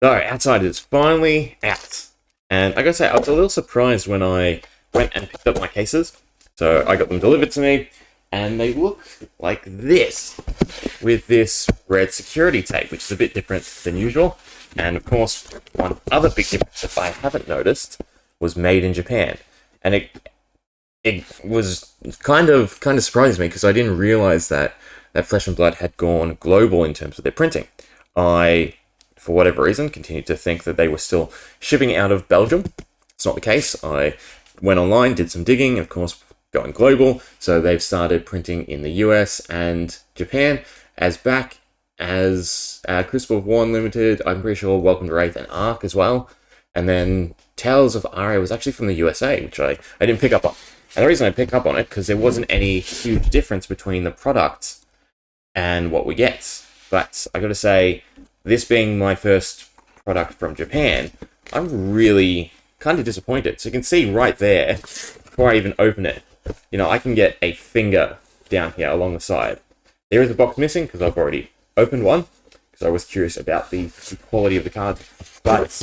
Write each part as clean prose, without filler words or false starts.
So, Outside is finally out. And I gotta say, I was a little surprised when I went and picked up my cases. So, I got them delivered to me, and they look like this, with this red security tape, which is a bit different than usual. And of course, one other big difference that I haven't noticed was made in Japan. And it was kind of surprised me because I didn't realize that Flesh and Blood had gone global in terms of their printing. I, for whatever reason, continued to think that they were still shipping out of Belgium. It's not the case. I went online, did some digging, and of course, going global. So they've started printing in the US and Japan, as back as Crucible of War Unlimited, I'm pretty sure Welcome to Wraith and Ark as well. And then Tales of Aria was actually from the USA, which I didn't pick up on. And the reason I picked up on it, because there wasn't any huge difference between the products and what we get. But I gotta say, this being my first product from Japan, I'm really kind of disappointed. So you can see right there, before I even open it, I can get a finger down here along the side. There is a box missing, because I've already opened one, because I was curious about the quality of the card. But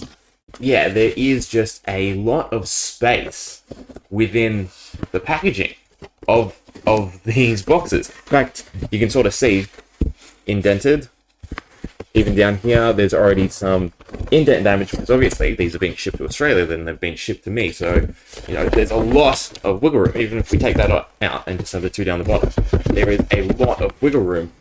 yeah, there is just a lot of space within the packaging of these boxes. In fact, you can sort of see indented. Even down here, there's already some indent damage, because obviously these are being shipped to Australia, then they've been shipped to me. So, there's a lot of wiggle room. Even if we take that out and just have the two down the bottom, there is a lot of wiggle room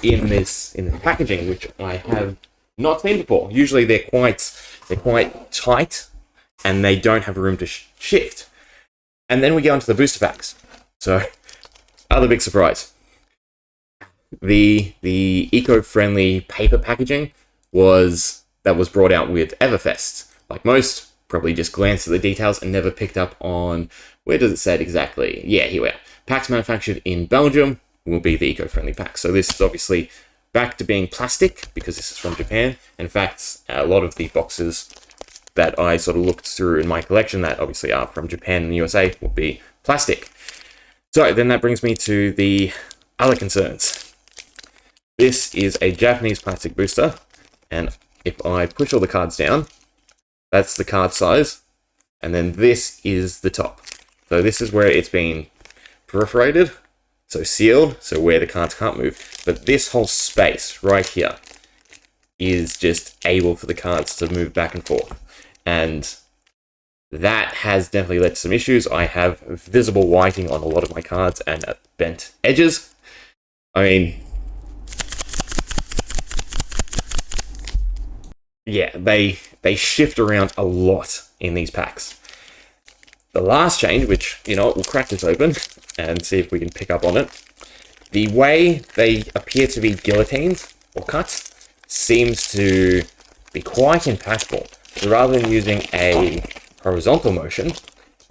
in this packaging, which I have not seen before. Usually they're quite tight, and they don't have room to shift. And then we go into the booster packs. So, other big surprise. The eco-friendly paper packaging was brought out with Everfest. Like most, probably just glanced at the details and never picked up on, where does it say it exactly? Yeah, here we are. Packs manufactured in Belgium will be the eco-friendly pack. So this is obviously back to being plastic, because this is from Japan. In fact, a lot of the boxes that I sort of looked through in my collection that obviously are from Japan and the USA will be plastic. So then that brings me to the other concerns. This is a Japanese plastic booster, and if I push all the cards down, that's the card size, and then this is the top. So this is where it's been perforated, so sealed, so where the cards can't move. But this whole space right here is just able for the cards to move back and forth. And that has definitely led to some issues. I have visible whiting on a lot of my cards and bent edges. I mean, yeah, they shift around a lot in these packs. The last change, which, we'll crack this open and see if we can pick up on it. The way they appear to be guillotined or cut seems to be quite impactful. So rather than using a horizontal motion,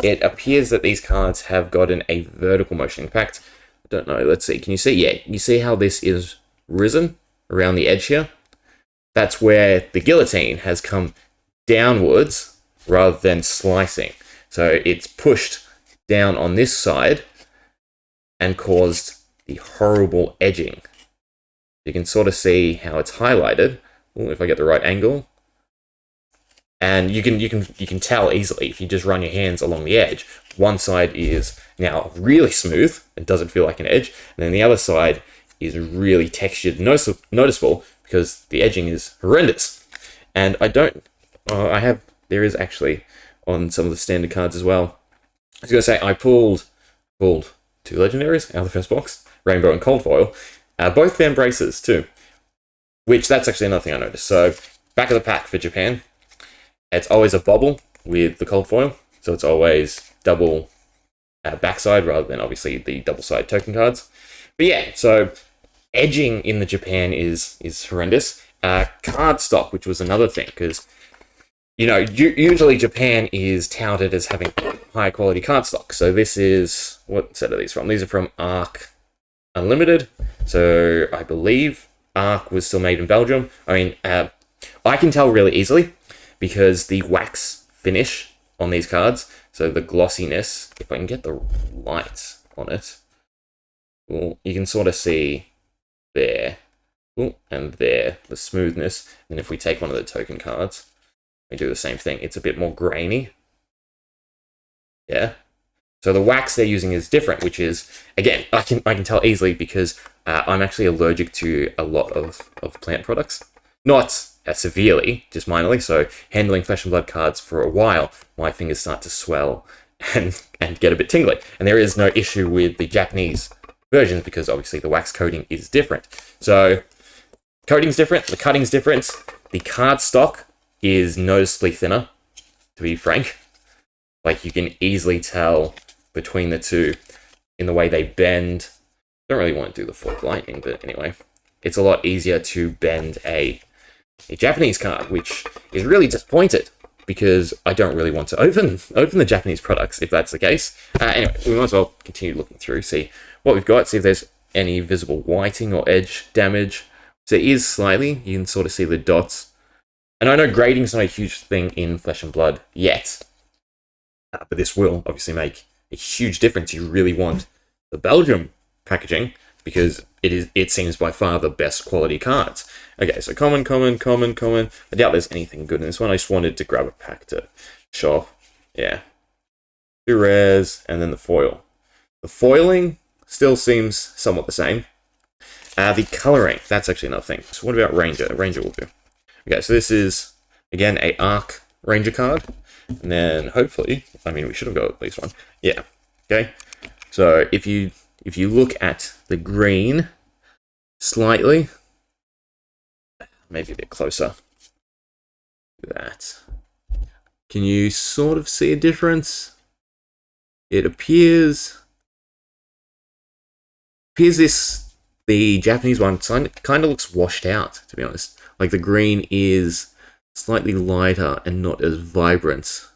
it appears that these cards have gotten a vertical motion. In fact, I don't know, let's see, can you see? Yeah, you see how this is risen around the edge here? That's where the guillotine has come downwards rather than slicing. So it's pushed down on this side and caused the horrible edging. You can sort of see how it's highlighted. Ooh, if I get the right angle. And you can tell easily if you just run your hands along the edge. One side is now really smooth, it doesn't feel like an edge, and then the other side is really textured, noticeable, because the edging is horrendous. And there is actually on some of the standard cards as well. I was going to say, I pulled two legendaries out of the first box, Rainbow and Cold Foil, both fan braces too, which that's actually another thing I noticed. So, back of the pack for Japan, it's always a bobble with the Cold Foil, so it's always double backside rather than obviously the double side token cards. But yeah, so edging in the Japan is horrendous. Card stock, which was another thing, because usually Japan is touted as having high quality card stock. So this is, what set are these from? These are from Ark Unlimited. So I believe Ark was still made in Belgium. I mean, I can tell really easily because the wax finish on these cards, so the glossiness, if I can get the light on it, well, you can sort of see there Ooh, and there, the smoothness. And if we take one of the token cards, we do the same thing. It's a bit more grainy. Yeah. So the wax they're using is different, which is, again, I can tell easily because I'm actually allergic to a lot of plant products. Not severely, just minorly. So handling Flesh and Blood cards for a while, my fingers start to swell and get a bit tingly. And there is no issue with the Japanese versions because obviously the wax coating is different. So coating's different, the cutting's different, the card stock is noticeably thinner, to be frank. Like, you can easily tell between the two in the way they bend. Don't really want to do the fork lightning, but anyway, it's a lot easier to bend a Japanese card, which is really disappointed because I don't really want to open the Japanese products if that's the case. Anyway, we might as well continue looking through, see what we've got, see if there's any visible whiting or edge damage. So it is slightly, you can sort of see the dots. And I know grading's not a huge thing in Flesh and Blood yet, but this will obviously make a huge difference. You really want the Belgium packaging because it seems by far the best quality cards. Okay, so common. I doubt there's anything good in this one. I just wanted to grab a pack to show off. Yeah. 2 rares, and then the foil. The foiling still seems somewhat the same. The colouring, that's actually another thing. So what about Ranger? Ranger will do. Okay, so this is, again, a Arc Ranger card. And then, hopefully, I mean, we should have got at least one. Yeah, okay. So if you look at the green slightly, maybe a bit closer, that. Can you sort of see a difference? It appears the Japanese one kind of looks washed out, to be honest. Like, the green is slightly lighter and not as vibrant.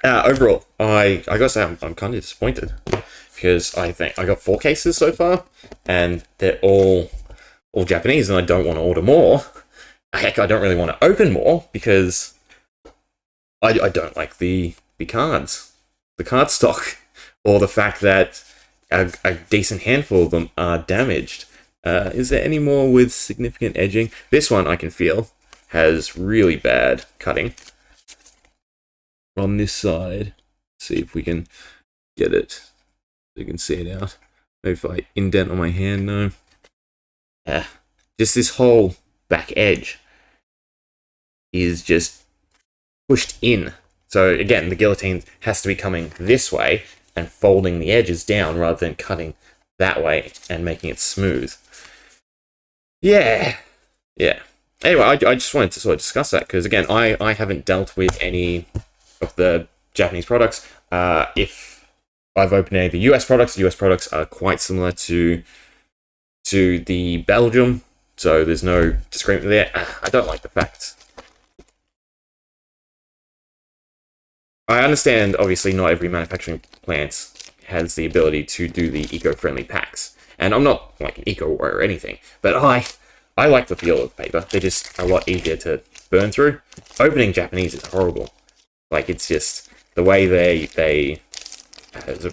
Overall, I gotta say I'm kind of disappointed because I think I got 4 cases so far, and they're all Japanese, and I don't want to order more. Heck, I don't really want to open more because I don't like the cards, the card stock, or the fact that a decent handful of them are damaged. Is there any more with significant edging? This one I can feel has really bad cutting. On this side, see if we can get it so you can see it out. Maybe if I indent on my hand, no. Just this whole back edge is just pushed in. So again, the guillotine has to be coming this way and folding the edges down rather than cutting that way and making it smooth. Yeah. Anyway, I just wanted to sort of discuss that because, again, I haven't dealt with any of the Japanese products. If I've opened any of the US products are quite similar to the Belgium, so there's no disagreement there. I don't like the fact. I understand, obviously, not every manufacturing plant has the ability to do the eco-friendly packs. And I'm not like an eco-warrior or anything, but I like the feel of paper. They're just a lot easier to burn through. Opening Japanese is horrible. Like, it's just the way they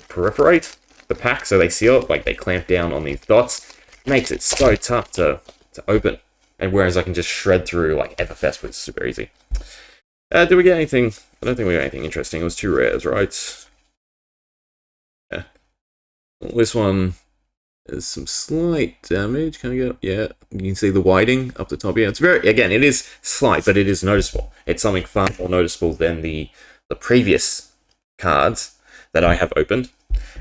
perforate the pack, so they seal it, like they clamp down on these dots, makes it so tough to open. And whereas I can just shred through like Everfest, which is super easy. Did we get anything? I don't think we got anything interesting. It was 2 rares, right? Yeah. This one is some slight damage. Can I get? Yeah, you can see the whiting up the top. Yeah, it's very, again, it is slight, but it is noticeable. It's something far more noticeable than the previous cards that I have opened.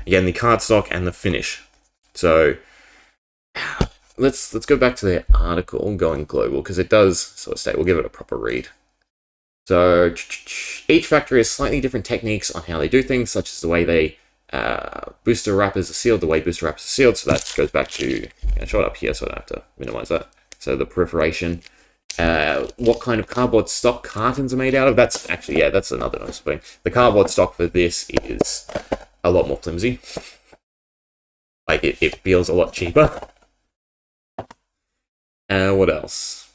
Again, the cardstock and the finish. So let's go back to the article going global because it does sort of state. We'll give it a proper read. So each factory has slightly different techniques on how they do things, such as the way they booster wrappers are sealed, the way booster wrappers are sealed. So that goes back to, show it up here so I don't have to minimize that. So the perforation, what kind of cardboard stock cartons are made out of. That's actually, yeah, that's another nice thing. The cardboard stock for this is a lot more flimsy. Like, it feels a lot cheaper. What else?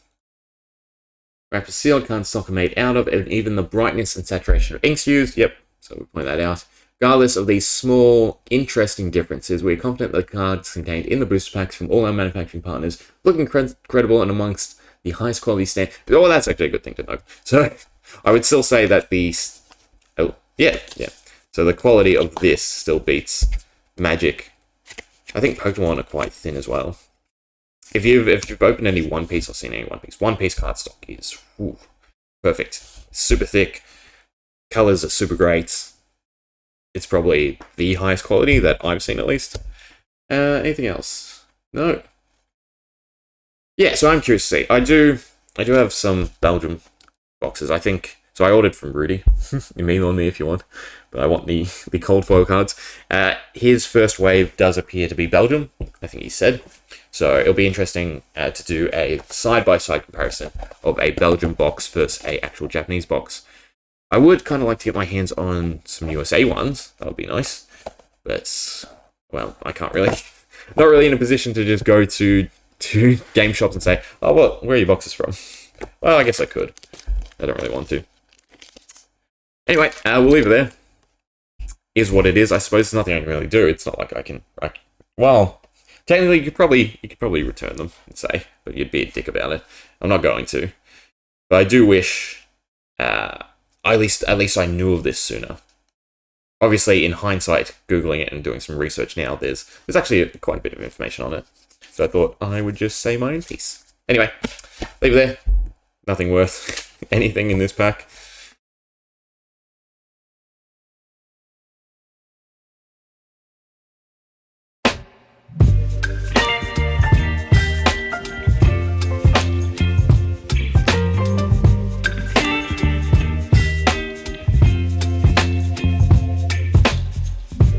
Wrapper sealed cardstock are made out of, and even the brightness and saturation of inks used. Yep, so we point that out. Regardless of these small, interesting differences, we're confident that the cards contained in the booster packs from all our manufacturing partners look incredible and amongst the highest quality standard. Oh, that's actually a good thing to know. So, I would still say that these... Oh, yeah. So the quality of this still beats Magic. I think Pokemon are quite thin as well. If you've opened any One Piece or seen any One Piece cardstock is perfect. It's super thick. Colors are super great. It's probably the highest quality that I've seen, at least. Anything else? No. Yeah, so I'm curious to see. I do have some Belgium boxes. I think so. I ordered from Rudy. You may on me if you want, but I want the cold foil cards. His first wave does appear to be Belgium. I think he said. So it'll be interesting to do a side-by-side comparison of a Belgium box versus a actual Japanese box. I would kind of like to get my hands on some USA ones. That would be nice. But, well, I can't really. Not really in a position to just go to game shops and say, oh, well, where are your boxes from? Well, I guess I could. I don't really want to. Anyway, we'll leave it there. Is what it is. I suppose there's nothing I can really do. It's not like I can... well, technically, you could probably return them and say, but you'd be a dick about it. I'm not going to. But I do wish... At least I knew of this sooner. Obviously, in hindsight, Googling it and doing some research now, there's actually quite a bit of information on it. So I thought I would just say my own piece. Anyway, leave it there. Nothing worth anything in this pack.